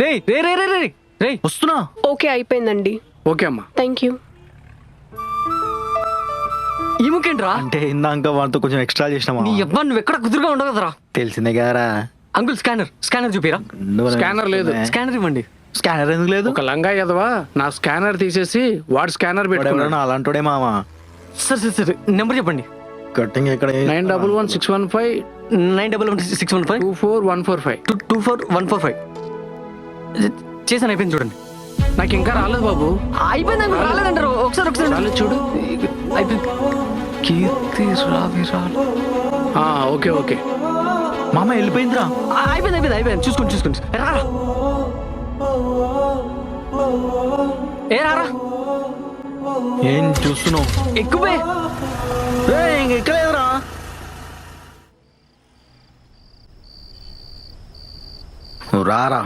రే రే రే రే రే రే వస్తున్నా. ఓకే అయిపోయిందండి. ఓకే అమ్మా. Thank you. ఈ ముఖ్యంట్రా అంటే ఇందాక వాళ్ళతో కొంచెం ఎక్స్ట్రా చేసినామా? నీ అబ్బా నువ్వు ఎక్కడ కుదురుగా ఉండవు కదరా. తెలిసిందే కదరా. అంకుల్ స్కానర్ చూపిరా. స్కానర్ లేదు. స్కానర్ ఇవ్వండి. స్కానర్ ఎందుకు లేదు? ఒక లంగా ఎదవా నా స్కానర్ తీసేసి వాడు స్కానర్ పెట్టుకున్నాడు. అలాంటోడే మామా. సరే నెంబర్ చెప్పండి. కట్టింగ్ ఎక్కడ? 911615 911615 24145. 24145. చేశాను, అయిపోయింది చూడండి. నాకు ఇంకా రాలేదు బాబు. అయిపోయింది అంకుల్, రాలేదంటారు. ఒకసారి రాలేదు చూడు. అయిపోయింది. కీర్తి రావిరాలు. ఓకే ఓకే మామ వెళ్ళిపోయిందిరా. అయిపోయింది చూసుకోండి. రారా రారా. ఏం చూస్తున్నావు? ఎక్కువే ఎక్కలేదురా. రారా.